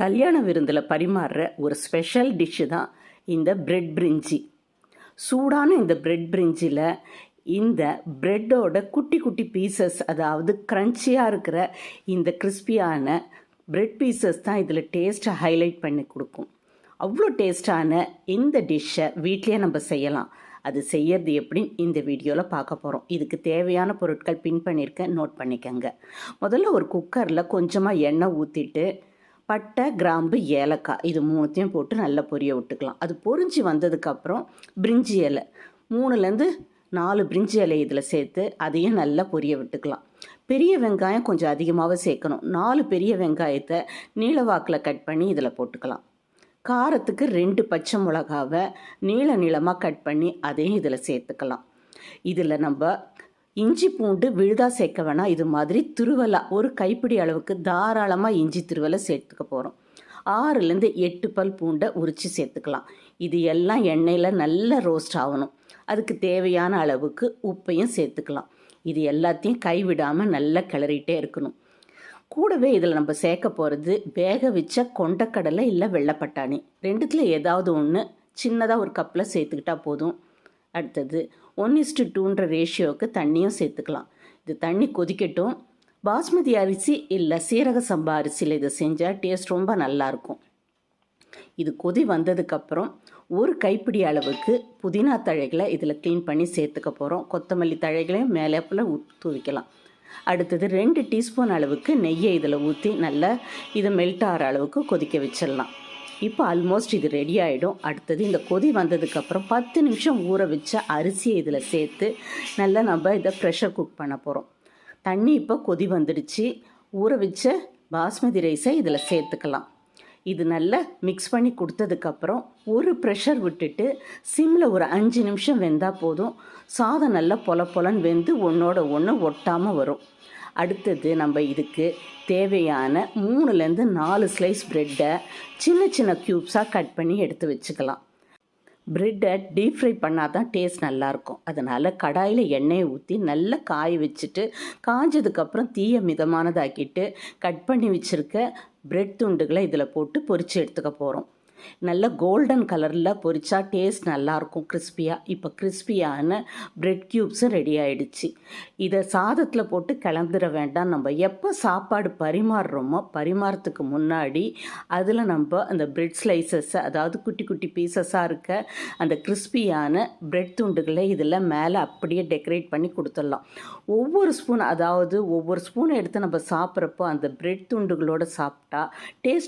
கல்யாண விருந்தில் பரிமாறுற ஒரு ஸ்பெஷல் டிஷ்ஷு தான் இந்த பிரெட் பிரிஞ்சி. சூடான இந்த பிரெட் பிரிஞ்சியில் இந்த பிரெட்டோட குட்டி குட்டி பீசஸ், அதாவது க்ரன்ச்சியாக இருக்கிற இந்த கிறிஸ்பியான பிரெட் பீசஸ் தான் இதில் டேஸ்ட்டை ஹைலைட் பண்ணி கொடுக்கும். அவ்வளோ டேஸ்டான இந்த டிஷ்ஷை வீட்லேயே நம்ம செய்யலாம். அது செய்யறது எப்படின்னு இந்த வீடியோவில் பார்க்க போகிறோம். இதுக்கு தேவையான பொருட்கள் பின் பண்ணியிருக்கேன், நோட் பண்ணிக்கோங்க. முதல்ல ஒரு குக்கரில் கொஞ்சமாக எண்ணெய் ஊற்றிட்டு பட்டை, கிராம்பு, ஏலக்காய் இது மூணுத்தையும் போட்டு நல்லா பொரிய விட்டுக்கலாம். அது பொரிஞ்சு வந்ததுக்கப்புறம் பிரிஞ்சி இலை 3-4 பிரிஞ்சி இலை இதில் சேர்த்து அதையும் நல்லா பொரிய விட்டுக்கலாம். பெரிய வெங்காயம் கொஞ்சம் அதிகமாகவே சேர்க்கணும். 4 பெரிய வெங்காயத்தை நீளவாக்கில் கட் பண்ணி இதில் போட்டுக்கலாம். காரத்துக்கு 2 பச்சை மிளகாவை நீளமாக கட் பண்ணி அதையும் இதில் சேர்த்துக்கலாம். இதில் நம்ம இஞ்சி பூண்டு விழுதா சேர்க்க வேணாம். இது மாதிரி துருவலாக ஒரு கைப்பிடி அளவுக்கு தாராளமாக இஞ்சி துருவலை சேர்த்துக்க போகிறோம். 6-8 பல் பூண்டை உரித்து சேர்த்துக்கலாம். இது எல்லாம் எண்ணெயில் நல்லா ரோஸ்ட் ஆகணும். அதுக்கு தேவையான அளவுக்கு உப்பையும் சேர்த்துக்கலாம். இது எல்லாத்தையும் கைவிடாமல் நல்லா கிளறிட்டே இருக்கணும். கூடவே இதில் நம்ம சேர்க்க போகிறது வேக வச்ச கொண்டக்கடலை இல்லை வெள்ளைப்பட்டாணி, ரெண்டுத்தில் ஏதாவது ஒன்று சின்னதாக ஒரு கப்பில் சேர்த்துக்கிட்டா போதும். அடுத்தது 1:2ன்ற ரேஷியோவுக்கு தண்ணியும் சேர்த்துக்கலாம். இது தண்ணி கொதிக்கட்டும். பாஸ்மதி அரிசி இல்லை சீரக சம்பா அரிசியில் இதை செஞ்சால் டேஸ்ட் ரொம்ப நல்லாயிருக்கும். இது கொதி வந்ததுக்கப்புறம் ஒரு கைப்பிடி அளவுக்கு புதினா தழைகளை இதில் க்ளீன் பண்ணி சேர்த்துக்க போகிறோம். கொத்தமல்லி தழைகளையும் மேலேப்பில் தூவிக்கலாம். அடுத்தது 2 டீஸ்பூன் அளவுக்கு நெய்யை இதில் ஊற்றி நல்லா இதை மெல்ட் ஆகிற அளவுக்கு கொதிக்க வச்சிடலாம். இப்போ ஆல்மோஸ்ட் இது ரெடி ஆகிடும். அடுத்தது இந்த கொதி வந்ததுக்கப்புறம் 10 நிமிஷம் ஊற வச்ச அரிசியை இதில் சேர்த்து நல்லா நம்ம இதை ப்ரெஷர் குக் பண்ண போகிறோம். தண்ணி இப்போ கொதி வந்துடுச்சு. ஊற வச்ச பாஸ்மதி ரைஸை இதில் சேர்த்துக்கலாம். இது நல்லா மிக்ஸ் பண்ணி கொடுத்ததுக்கப்புறம் ஒரு ப்ரெஷர் விட்டுட்டு சிம்மில் ஒரு 5 நிமிஷம் வெந்தால் போதும். சாதம் நல்லா பொலன்னு வெந்து ஒன்றோட ஒன்று ஒட்டாமல் வரும். அடுத்தது நம்ம இதுக்கு தேவையான 3-4 ஸ்லைஸ் ப்ரெட்டை சின்ன க்யூப்ஸாக கட் பண்ணி எடுத்து வச்சுக்கலாம். ப்ரெட்டை டீப் ஃப்ரை பண்ணால் தான் டேஸ்ட் நல்லாயிருக்கும். அதனால் கடாயில் எண்ணெயை ஊற்றி நல்லா காய வச்சுட்டு காஞ்சதுக்கப்புறம் தீயை மிதமானதாக்கிட்டு கட் பண்ணி வச்சுருக்க ப்ரெட் துண்டுகளை இதில் போட்டு பொரித்து எடுத்துக்க போகிறோம். நல்ல கோல்டன் கலரில் பொரிச்சா டேஸ்ட் நல்லாயிருக்கும் கிறிஸ்பியாக. இப்போ கிறிஸ்பியான ப்ரெட் க்யூப்ஸும் ரெடி ஆகிடுச்சு. இதை சாதத்தில் போட்டு கிளம்பிட வேண்டாம். நம்ம எப்போ சாப்பாடு பரிமாறுறோமோ பரிமாறத்துக்கு முன்னாடி அதில் நம்ம அந்த ப்ரெட் ஸ்லைசஸை, அதாவது குட்டி குட்டி பீசஸாக இருக்க அந்த கிறிஸ்பியான ப்ரெட் துண்டுகளை இதில் மேலே அப்படியே டெக்கரேட் பண்ணி கொடுத்துடலாம். ஒவ்வொரு ஸ்பூனை எடுத்து நம்ம சாப்பிட்றப்போ அந்த ப்ரெட் துண்டுகளோடு சாப்பிட்டா டேஸ்ட்